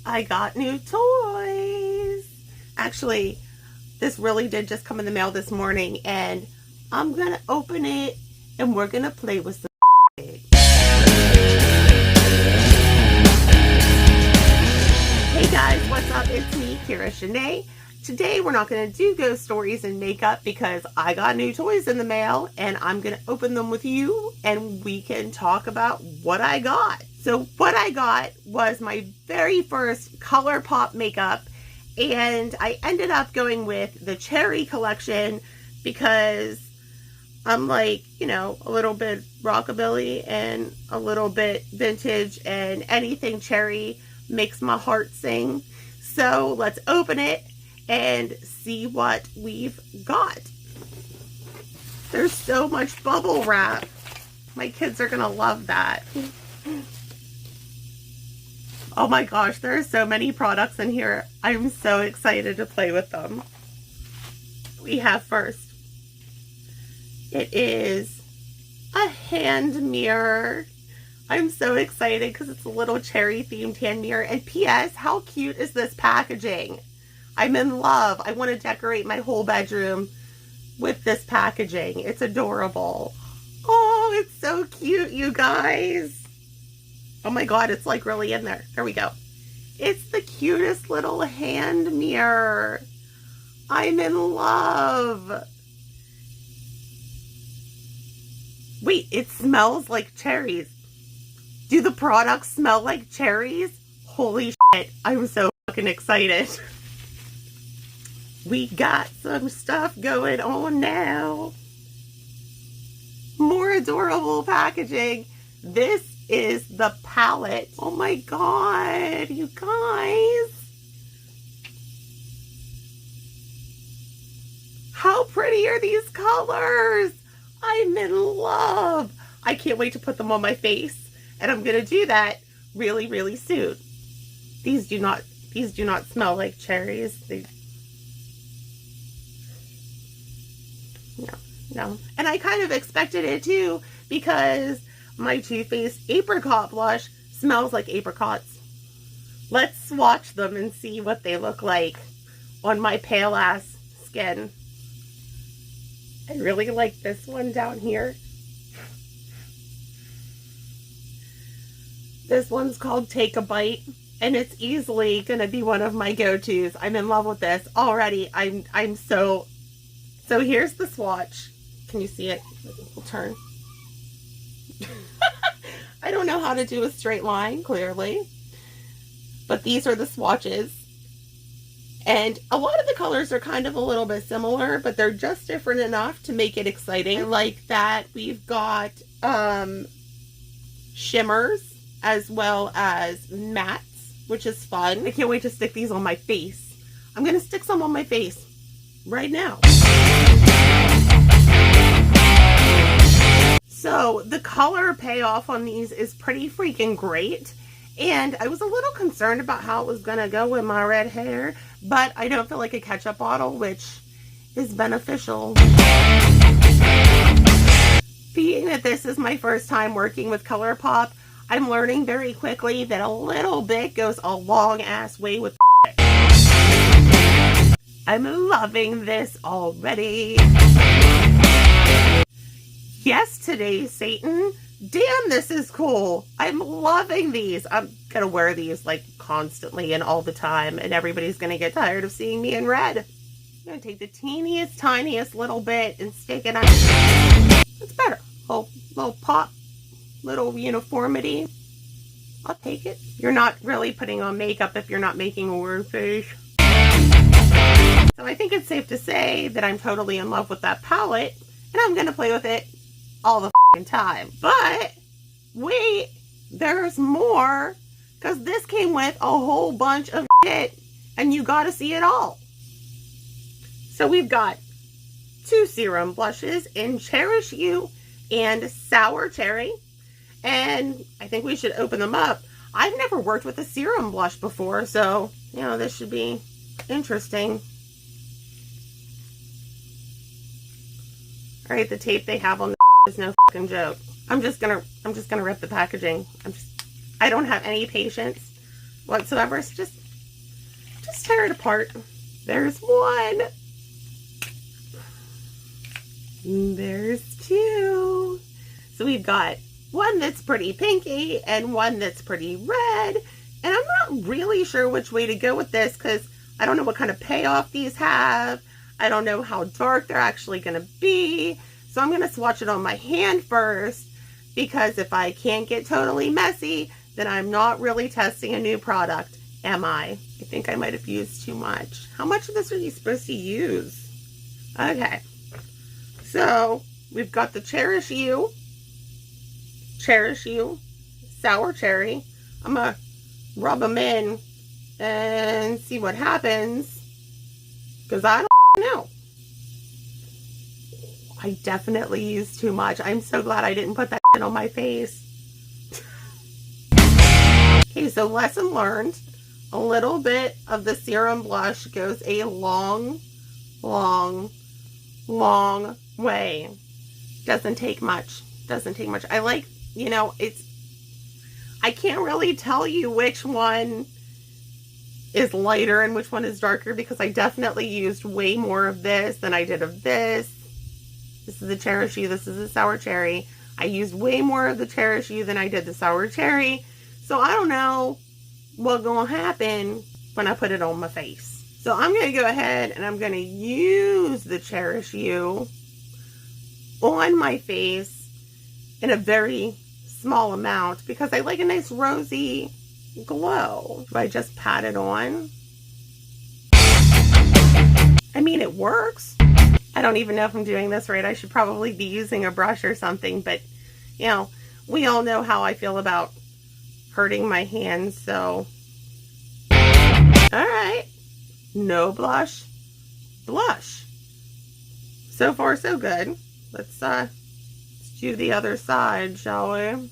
I got new toys. Actually, this really did just come in the mail this morning, and I'm gonna open it and we're gonna play with some Hey guys, what's up? It's me, Kira Shanae. Today we're not going to do ghost stories and makeup because I got new toys in the mail and I'm going to open them with you and we can talk about what I got. So what I got was my very first Colourpop makeup, and I ended up going with the Cherry collection because I'm like, you know, a little bit rockabilly and a little bit vintage, and anything cherry makes my heart sing. So let's open it and see what we've got. There's so much bubble wrap. My kids are gonna love that. Oh my gosh, there are so many products in here. I'm so excited to play with them. We have first, it is a hand mirror. I'm so excited because it's a little cherry themed hand mirror. And P.S. how cute is this packaging? I'm in love. I want to decorate my whole bedroom with this packaging. It's adorable. Oh, it's so cute, you guys. Oh my God, it's like really in there. There we go. It's the cutest little hand mirror. I'm in love. Wait, it smells like cherries. Do the products smell like cherries? Holy shit, I'm so fucking excited. We got some stuff going on now. More adorable packaging. This is the palette. Oh my God, you guys. How pretty are these colors? I'm in love. I can't wait to put them on my face. And I'm going to do that really, really soon. These do not smell like cherries. No. And I kind of expected it too, because my Too Faced apricot blush smells like apricots. Let's swatch them and see what they look like on my pale ass skin. I really like this one down here. This one's called Take a Bite, and it's easily going to be one of my go-tos. I'm in love with this already. So here's the swatch. Can you see it? We'll turn. I don't know how to do a straight line, clearly. But these are the swatches. And a lot of the colors are kind of a little bit similar, but they're just different enough to make it exciting. I like that we've got shimmers as well as mattes, which is fun. I can't wait to stick these on my face. I'm going to stick some on my face right now. So the color payoff on these is pretty freaking great. And I was a little concerned about how it was going to go with my red hair, but I don't feel like a ketchup bottle, which is beneficial. Being that this is my first time working with Colourpop, I'm learning very quickly that a little bit goes a long ass way with I'm loving this already. Yes, today, Satan. Damn, this is cool. I'm loving these. I'm gonna wear these like constantly and all the time, and everybody's gonna get tired of seeing me in red. I'm gonna take the teeniest, tiniest little bit and stick it on. It's better. Little pop, little uniformity. I'll take it. You're not really putting on makeup if you're not making a weird face. So I think it's safe to say that I'm totally in love with that palette, and I'm gonna play with it all the time. But wait, there's more, because this came with a whole bunch of shit and you gotta see it all. So we've got 2 serum blushes in Cherish You and Sour Cherry, and I think we should open them up. I've never worked with a serum blush before, so you know, this should be interesting. All right, the tape they have on the is no fucking joke. I'm just gonna rip the packaging. I don't have any patience whatsoever. So just tear it apart. There's one. There's two. So we've got one that's pretty pinky and one that's pretty red. And I'm not really sure which way to go with this because I don't know what kind of payoff these have. I don't know how dark they're actually going to be. So I'm going to swatch it on my hand first, because if I can't get totally messy, then I'm not really testing a new product, am I? I think I might have used too much. How much of this are you supposed to use? Okay. So we've got the Cherish You, Sour Cherry. I'm going to rub them in and see what happens, because I don't know. I definitely used too much. I'm so glad I didn't put that shit on my face. Okay, so lesson learned. A little bit of the serum blush goes a long, long, long way. Doesn't take much. Doesn't take much. I like, you know, I can't really tell you which one is lighter and which one is darker, because I definitely used way more of this than I did of this. This is the Cherish You. This is the Sour Cherry. I used way more of the Cherish You than I did the Sour Cherry. So I don't know what's going to happen when I put it on my face. So I'm going to go ahead and I'm going to use the Cherish You on my face in a very small amount, because I like a nice rosy glow. Do I just pat it on? I mean, it works. I don't even know if I'm doing this right. I should probably be using a brush or something, but you know, we all know how I feel about hurting my hands, so. All right. No blush. Blush. So far, so good. Let's do the other side, shall we?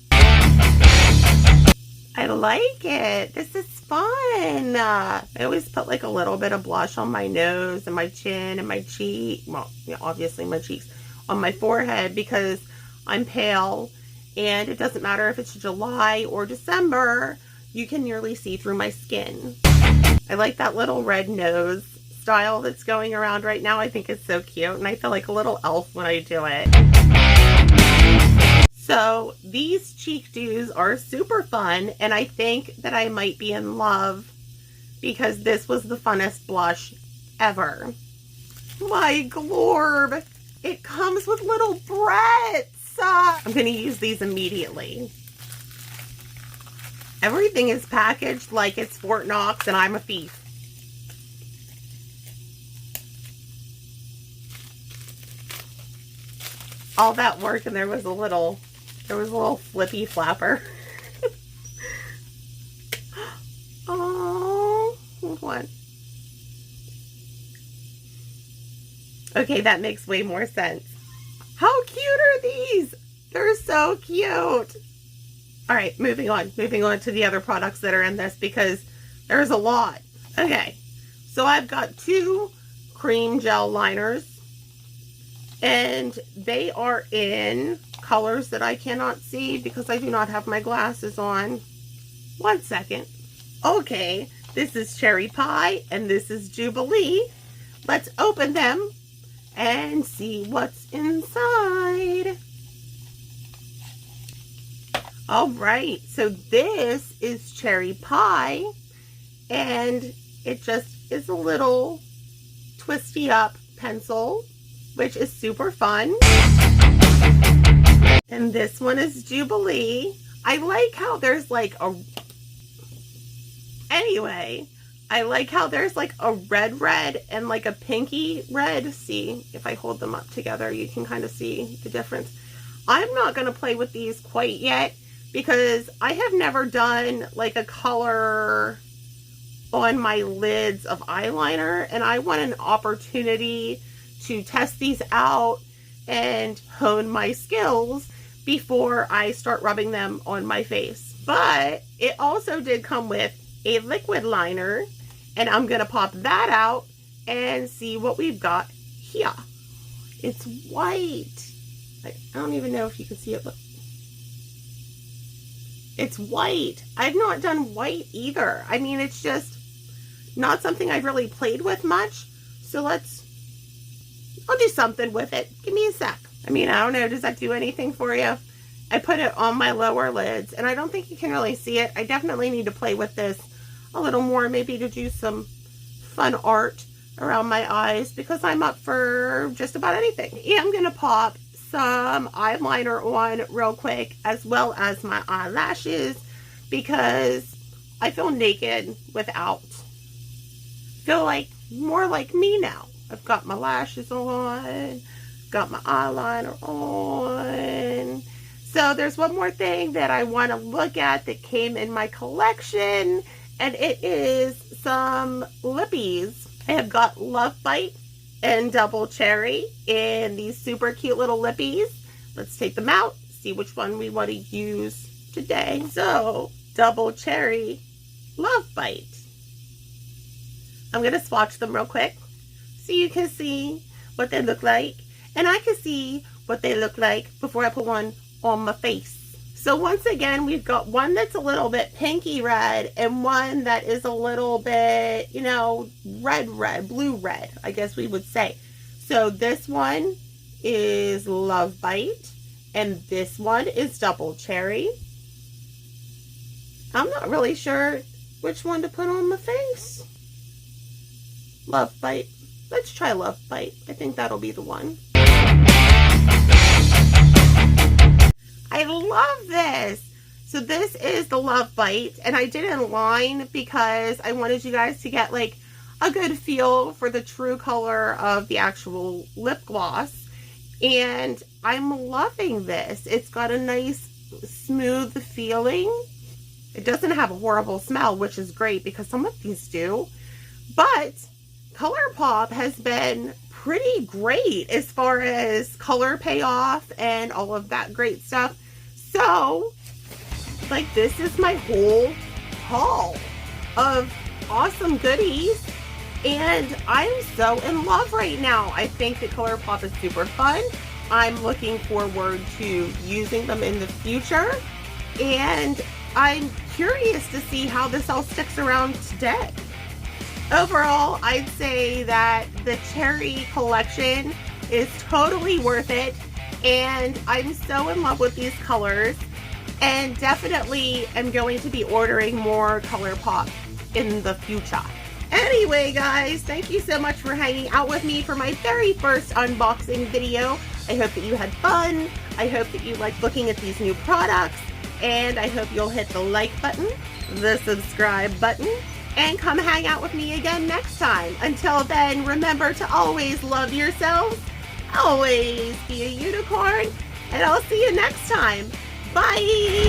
I like it. This is fun. I always put like a little bit of blush on my nose and my chin and my cheek. Well, yeah, obviously my cheeks. On my forehead, because I'm pale and it doesn't matter if it's July or December, you can nearly see through my skin. I like that little red nose style that's going around right now. I think it's so cute, and I feel like a little elf when I do it. So these cheek dews are super fun, and I think that I might be in love, because this was the funnest blush ever. My glorb, it comes with little breads. I'm going to use these immediately. Everything is packaged like it's Fort Knox and I'm a thief. All that work and there was a little flippy flapper. Oh, what? Okay, that makes way more sense. How cute are these? They're so cute. All right, moving on to the other products that are in this, because there's a lot. Okay, so I've got 2 cream gel liners, and they are in colors that I cannot see because I do not have my glasses on. 1 second. Okay, this is Cherry Pie and this is Jubilee. Let's open them and see what's inside. All right, so this is Cherry Pie, and it just is a little twisty up pencil, which is super fun. And this one is Jubilee. I like how there's like I like how there's like a red and like a pinky red. See, if I hold them up together, you can kind of see the difference. I'm not going to play with these quite yet, because I have never done like a color on my lids of eyeliner, and I want an opportunity to test these out and hone my skills before I start rubbing them on my face. But it also did come with a liquid liner, and I'm going to pop that out and see what we've got here. It's white. I don't even know if you can see it. Look. It's white. I've not done white either. I mean, it's just not something I've really played with much. So I'll do something with it. Give me a sec. I mean, I don't know. Does that do anything for you? I put it on my lower lids, and I don't think you can really see it. I definitely need to play with this a little more, maybe to do some fun art around my eyes, because I'm up for just about anything. And I'm going to pop some eyeliner on real quick, as well as my eyelashes, because I feel naked without. Feel like more like me now. I've got my lashes on, got my eyeliner on. So there's one more thing that I want to look at that came in my collection, and it is some Lippies. I have got Love Bite and Double Cherry in these super cute little Lippies. Let's take them out, see which one we want to use today. So, Double Cherry, Love Bite. I'm going to swatch them real quick so you can see what they look like. And I can see what they look like before I put one on my face. So once again, we've got one that's a little bit pinky red and one that is a little bit, you know, red, blue red, I guess we would say. So this one is Love Bite and this one is Double Cherry. I'm not really sure which one to put on my face. Love Bite. Let's try Love Bite. I think that'll be the one. I love this. So this is the Love Bite, and I did it in line because I wanted you guys to get like a good feel for the true color of the actual lip gloss. And I'm loving this. It's got a nice smooth feeling. It doesn't have a horrible smell, which is great because some of these do. But Colourpop has been pretty great as far as color payoff and all of that great stuff. So, like, this is my whole haul of awesome goodies, and I'm so in love right now. I think that Colourpop is super fun. I'm looking forward to using them in the future, and I'm curious to see how this all sticks around today. Overall, I'd say that the Cherry collection is totally worth it, and I'm so in love with these colors, and definitely am going to be ordering more Colourpop in the future. Anyway, guys, thank you so much for hanging out with me for my very first unboxing video. I hope that you had fun. I hope that you liked looking at these new products, and I hope you'll hit the like button, the subscribe button, and come hang out with me again next time. Until then, remember to always love yourselves, always be a unicorn, and I'll see you next time. Bye!